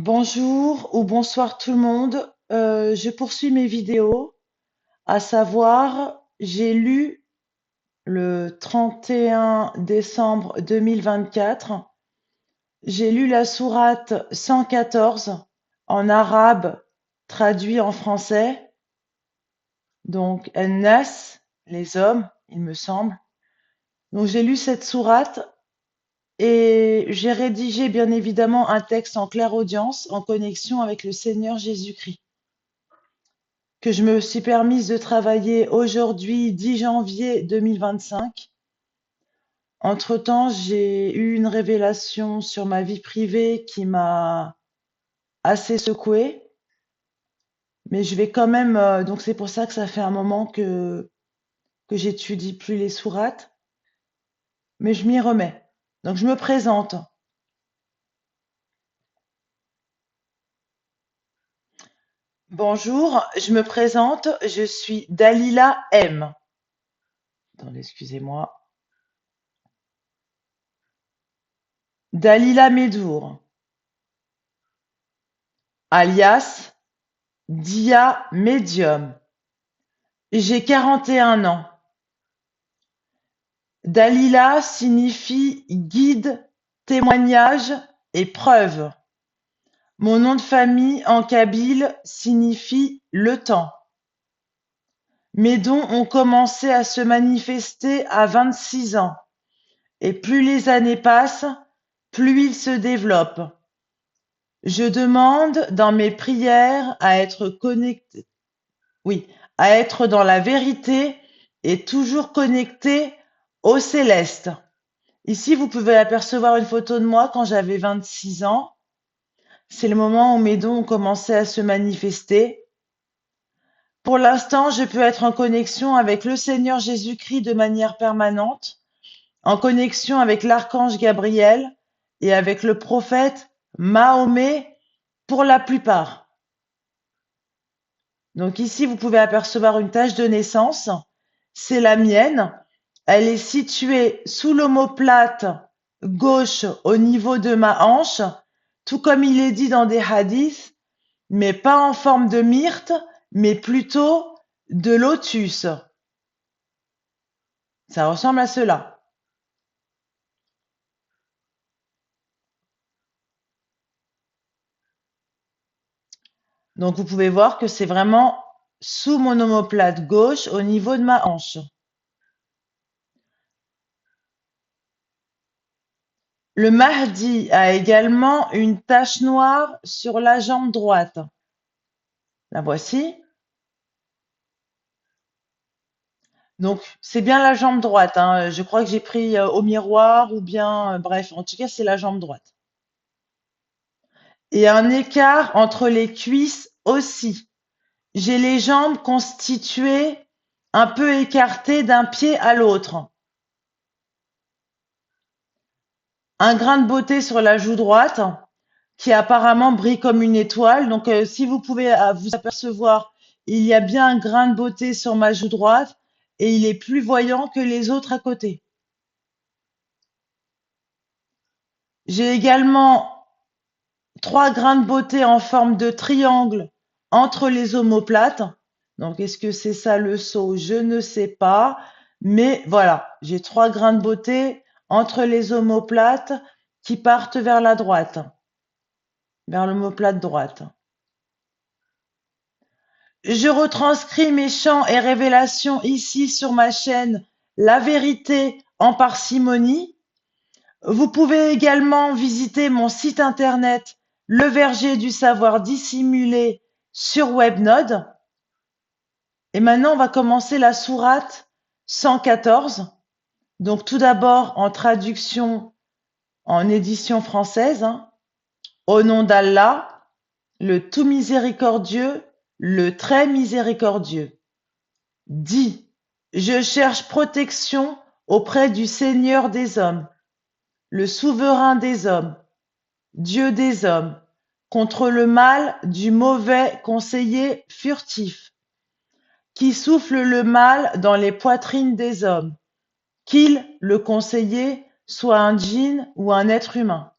Bonjour ou bonsoir tout le monde. Je poursuis mes vidéos, à savoir, j'ai lu le 31 décembre 2024, j'ai lu la sourate 114 en arabe traduit en français, donc En-Nas, les hommes, il me semble. Donc j'ai lu cette sourate et j'ai rédigé bien évidemment un texte en claire audience en connexion avec le Seigneur Jésus-Christ, que je me suis permise de travailler aujourd'hui, 10 janvier 2025. Entre-temps, j'ai eu une révélation sur ma vie privée qui m'a assez secouée, mais je vais quand même, donc c'est pour ça que ça fait un moment que j'étudie plus les sourates, mais je m'y remets. Donc je me présente. Bonjour, je me présente, je suis Dalila M. Attendez, excusez-moi. Dalila Medour, alias Dia Medium. J'ai 41 ans. Dalila signifie guide, témoignage et preuve. Mon nom de famille en kabyle signifie le temps. Mes dons ont commencé à se manifester à 26 ans. Et plus les années passent, plus ils se développent. Je demande dans mes prières à être connecté, oui, à être dans la vérité et toujours connecté au céleste. Ici, vous pouvez apercevoir une photo de moi quand j'avais 26 ans. C'est le moment où mes dons ont commencé à se manifester. Pour l'instant, je peux être en connexion avec le Seigneur Jésus-Christ de manière permanente, en connexion avec l'archange Gabriel et avec le prophète Mahomet pour la plupart. Donc ici, vous pouvez apercevoir une tache de naissance. C'est la mienne. Elle est située sous l'omoplate gauche au niveau de ma hanche, tout comme il est dit dans des hadiths, mais pas en forme de myrte, mais plutôt de lotus. Ça ressemble à cela. Donc vous pouvez voir que c'est vraiment sous mon omoplate gauche au niveau de ma hanche. Le Mahdi a également une tache noire sur la jambe droite. La voici. Donc c'est bien la jambe droite, hein. Je crois que j'ai pris au miroir ou bien, bref, en tout cas c'est la jambe droite. Et un écart entre les cuisses aussi. J'ai les jambes constituées un peu écartées d'un pied à l'autre. Un grain de beauté sur la joue droite qui apparemment brille comme une étoile. Donc si vous pouvez vous apercevoir, il y a bien un grain de beauté sur ma joue droite et il est plus voyant que les autres à côté. J'ai également 3 grains de beauté en forme de triangle entre les omoplates. Donc, est-ce que c'est ça le saut? Je ne sais pas. Mais voilà, j'ai 3 grains de beauté entre les omoplates qui partent vers la droite, vers l'omoplate droite. Je retranscris mes chants et révélations ici sur ma chaîne La Vérité en parcimonie. Vous pouvez également visiter mon site internet Le Verger du Savoir Dissimulé sur Webnode. Et maintenant, on va commencer la sourate 114. Donc tout d'abord en traduction en édition française, hein. Au nom d'Allah, le tout miséricordieux, le très miséricordieux. Dis, je cherche protection auprès du Seigneur des hommes, le souverain des hommes, Dieu des hommes, contre le mal du mauvais conseiller furtif, qui souffle le mal dans les poitrines des hommes, qu'il, le conseiller, soit un djinn ou un être humain.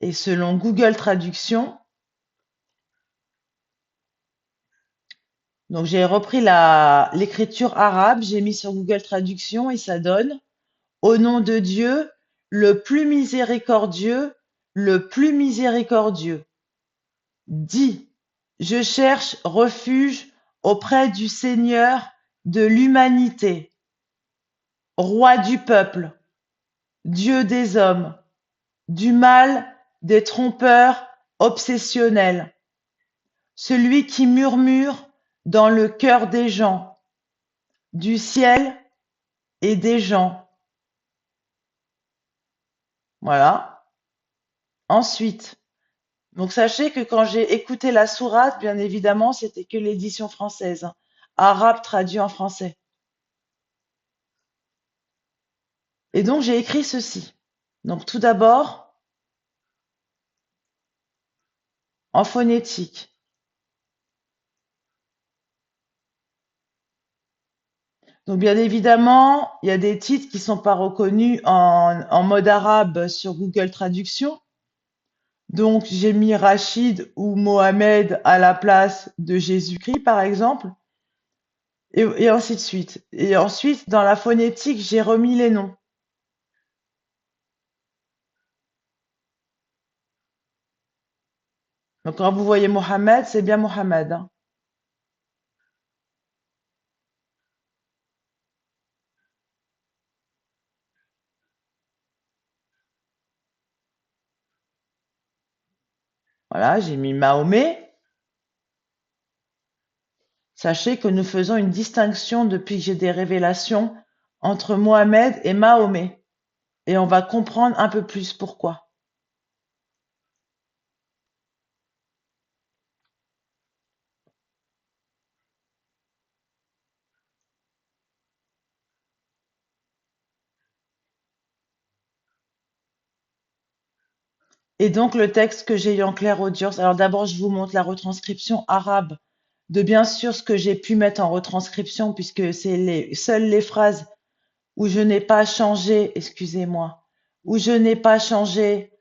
Et selon Google Traduction, donc j'ai repris l'écriture arabe, j'ai mis sur Google Traduction et ça donne au nom de Dieu, le plus miséricordieux, le plus miséricordieux. Dis, je cherche refuge auprès du Seigneur de l'humanité, roi du peuple, Dieu des hommes, du mal des trompeurs obsessionnels, celui qui murmure dans le cœur des gens, du ciel et des gens. Voilà. Ensuite, donc sachez que quand j'ai écouté la sourate, bien évidemment, c'était que l'édition française, hein, arabe traduit en français. Et donc j'ai écrit ceci. Donc tout d'abord, en phonétique. Donc bien évidemment, il y a des titres qui sont pas reconnus en mode arabe sur Google Traduction. Donc j'ai mis Rachid ou Mohamed à la place de Jésus-Christ, par exemple, et ainsi de suite. Et ensuite, dans la phonétique, j'ai remis les noms. Donc quand vous voyez Mohamed, c'est bien Mohamed, hein. Voilà, j'ai mis Mahomet. Sachez que nous faisons une distinction depuis que j'ai des révélations entre Mohamed et Mahomet. Et on va comprendre un peu plus pourquoi. Et donc le texte que j'ai eu en clair audience. Alors d'abord, je vous montre la retranscription arabe de bien sûr ce que j'ai pu mettre en retranscription puisque c'est seules les phrases où je n'ai pas changé, excusez-moi, où je n'ai pas changé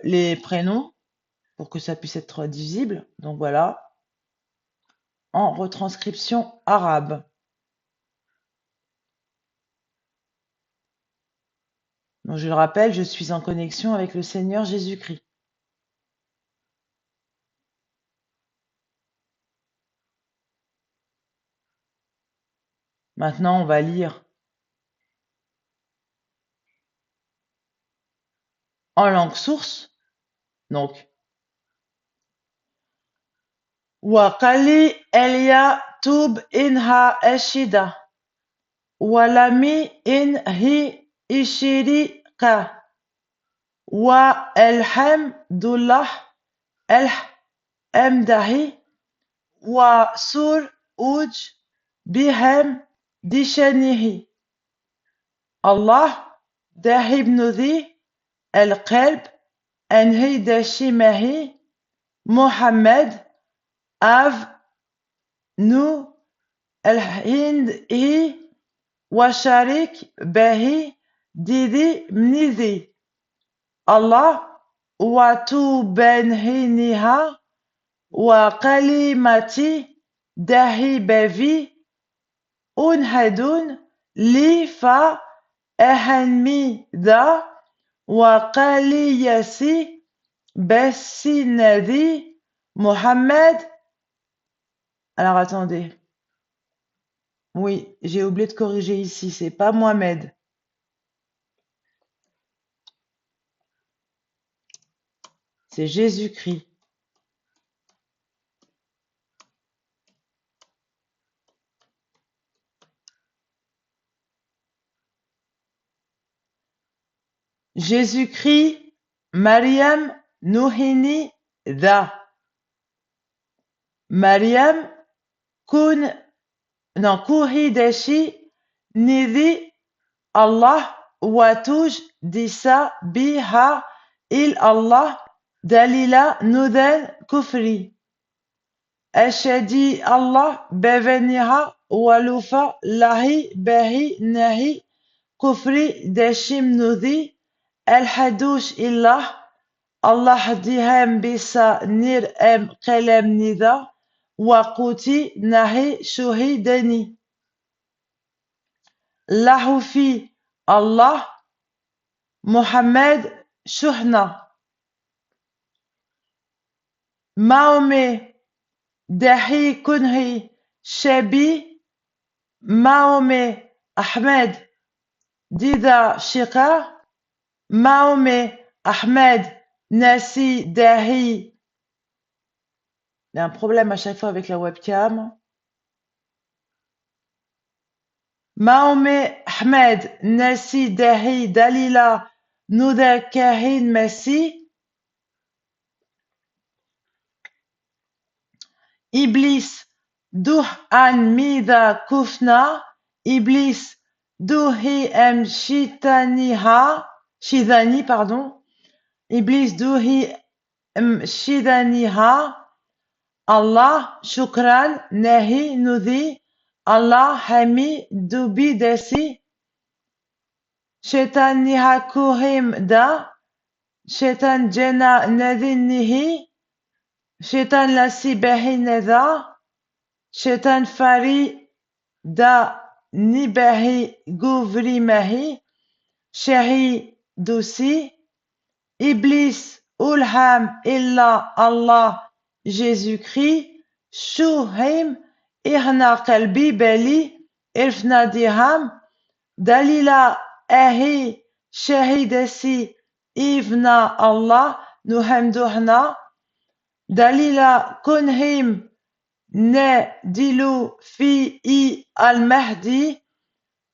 les prénoms pour que ça puisse être visible. Donc voilà, en retranscription arabe. Donc je le rappelle, je suis en connexion avec le Seigneur Jésus-Christ. Maintenant, on va lire en langue source. Donc, Wakali Elia Tub Inha Eshida. Walami In Hi Ishirika. Wa Elhamdullah Elhamdahi. Wa Sur Uj Bihem Dishanihi. Allah Dahibnudi القلب انهي شيماهي محمد اف نو الهند هي وشارك به ديدي منيذي الله وتبنهنها وكلمتي دهي بفي انهدون لي فا اهنمي ذا وقاليسي Bessinadi Mohamed. Alors attendez. Oui, j'ai oublié de corriger ici. C'est pas Mohamed. C'est Jésus-Christ. Jésus-Christ, Mariam, Nouhini, Da. Mariam, Kun, non, Kuhideshi, Nidi, Allah, Watuj, Disa, Biha, Il Allah, Dalila, Nuden, Kufri. Ashadi Allah, Beveniha, Walufa, Lahi, Behi, Nahi, Kufri, Deshim Nudi, الحدوش إله الله ديهم بيسا نير أم قلم نذا وقوتي نهي شهيدني له في الله محمد شهنا ماومي دحي كنهي شبي ماومي أحمد ديدا شقا ماومي أحمد ناسي داهي. Il y a un problème à chaque fois avec la webcam. Mahomet Ahmed Nasi Dahi Dalila Nouda Kahin Messi Iblis Duh An Mida Kufna Iblis Duhi Em Shidani pardon Iblis Duhi Em Shidaniha Allah Shukran Nahi Nudhi Allah Hami Dubi Desi Shaitan Nihakuhim Da Shaitan Jena Nadinihi Shaitan Lasi Bahi Neda Shaitan Fari Da Nibahi Gouvri Mahi Shahi Dousi Iblis Ulham Illa Allah Jésus-Christ Shuhim Irna Kalbi Beli Irfna Diham Dalila Ahi Shahidasi Ivna Allah Nuhamduhna Dalila Kunhim Ne Dilu Fi I Al-Mahdi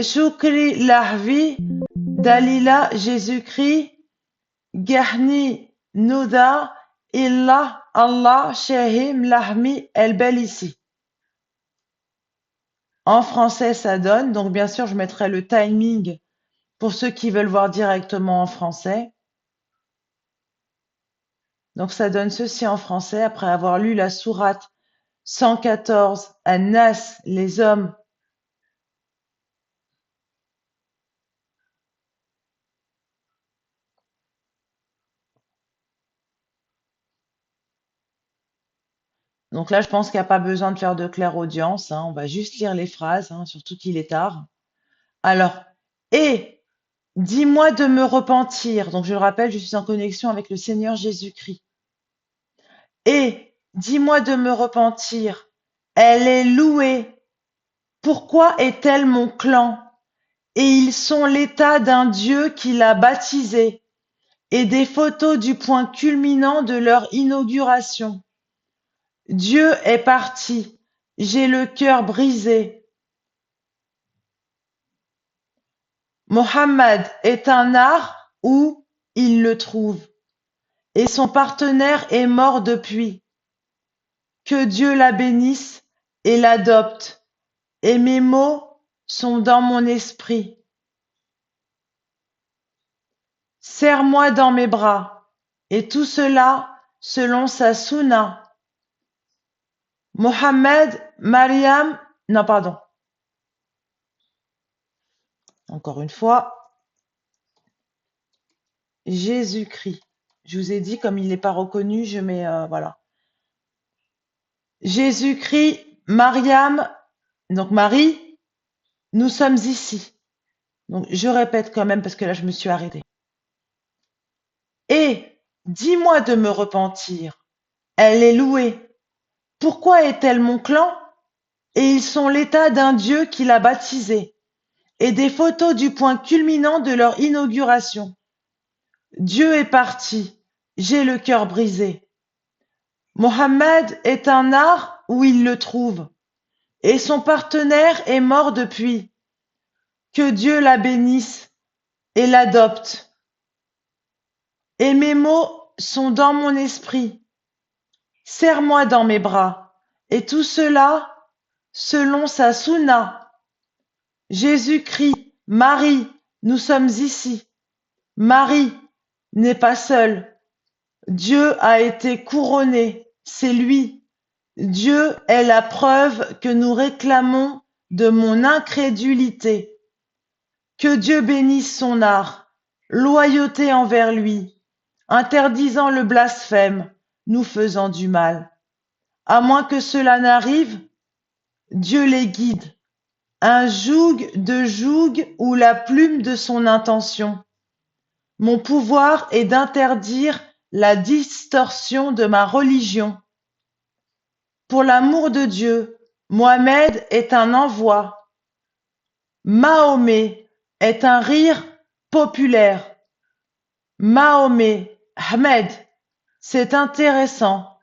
Shukri Lahvi Dalila Jésus-Christ Gahni Nuda Illah Allah Shahim Lahmi El-Belisi. En français, ça donne. Donc, bien sûr, je mettrai le timing pour ceux qui veulent voir directement en français. Donc, ça donne ceci en français après avoir lu la sourate 114, An-Nas, les hommes. Donc là, je pense qu'il n'y a pas besoin de faire de clairaudience, hein. On va juste lire les phrases, hein, surtout qu'il est tard. Alors, et dis-moi de me repentir. Donc, je le rappelle, je suis en connexion avec le Seigneur Jésus-Christ. Et dis-moi de me repentir. Elle est louée. Pourquoi est-elle mon clan? Et ils sont l'état d'un Dieu qui l'a baptisé, et des photos du point culminant de leur inauguration. Dieu est parti, j'ai le cœur brisé. Mohammed est un art où il le trouve, et son partenaire est mort depuis. Que Dieu la bénisse et l'adopte, et mes mots sont dans mon esprit. Serre-moi dans mes bras, et tout cela selon sa sunna. Mohammed, Mariam, non pardon. Encore une fois, Jésus-Christ. Je vous ai dit, comme il n'est pas reconnu, je mets, voilà. Jésus-Christ, Mariam, donc Marie, nous sommes ici. Donc je répète quand même parce que là je me suis arrêtée. Et dis-moi de me repentir. Elle est louée. Pourquoi est-elle mon clan? Et ils sont l'état d'un Dieu qui l'a baptisé, et des photos du point culminant de leur inauguration. Dieu est parti, j'ai le cœur brisé. Mohammed est un art où il le trouve, et son partenaire est mort depuis. Que Dieu la bénisse et l'adopte. Et mes mots sont dans mon esprit. Serre-moi dans mes bras, et tout cela selon sa sunna. Jésus-Christ, Marie, nous sommes ici. Marie n'est pas seule. Dieu a été couronné, c'est lui. Dieu est la preuve que nous réclamons de mon incrédulité. Que Dieu bénisse son art loyauté envers lui, interdisant le blasphème, nous faisant du mal. À moins que cela n'arrive, Dieu les guide, un joug de joug ou la plume de son intention. Mon pouvoir est d'interdire la distorsion de ma religion. Pour l'amour de Dieu, Mohammed est un envoi. Mahomet est un rire populaire. Mahomet, Ahmed, c'est intéressant.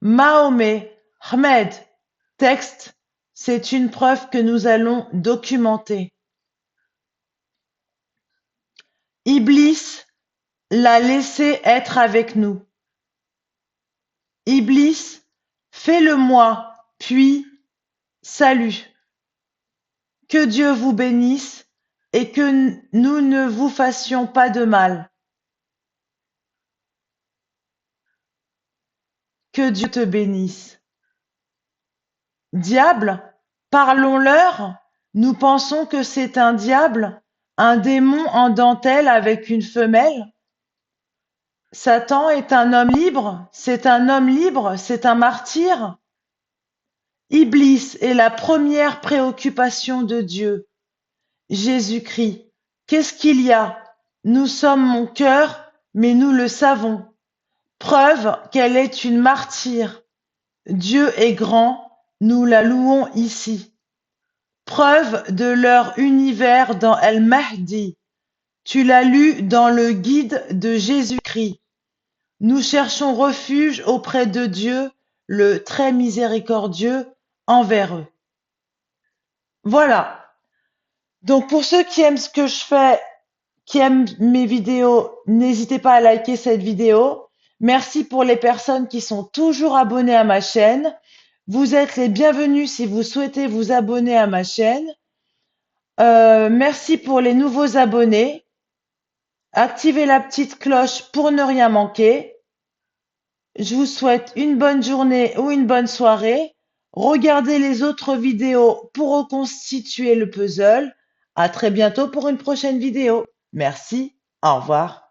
Mahomet, Ahmed, texte, c'est une preuve que nous allons documenter. Iblis l'a laissé être avec nous. Iblis, fais-le-moi, puis salut. Que Dieu vous bénisse et que nous ne vous fassions pas de mal. Que Dieu te bénisse. Diable, parlons-leur, nous pensons que c'est un diable, un démon en dentelle avec une femelle. Satan est un homme libre, c'est un homme libre, c'est un martyr. Iblis est la première préoccupation de Dieu. Jésus-Christ, qu'est-ce qu'il y a? Nous sommes mon cœur, mais nous le savons. Preuve qu'elle est une martyre. Dieu est grand, nous la louons ici. Preuve de leur univers dans El-Mahdi. Tu l'as lu dans le guide de Jésus-Christ. Nous cherchons refuge auprès de Dieu, le très miséricordieux, envers eux. Voilà. Donc pour ceux qui aiment ce que je fais, qui aiment mes vidéos, n'hésitez pas à liker cette vidéo. Merci pour les personnes qui sont toujours abonnées à ma chaîne. Vous êtes les bienvenus si vous souhaitez vous abonner à ma chaîne. Merci pour les nouveaux abonnés. Activez la petite cloche pour ne rien manquer. Je vous souhaite une bonne journée ou une bonne soirée. Regardez les autres vidéos pour reconstituer le puzzle. À très bientôt pour une prochaine vidéo. Merci. Au revoir.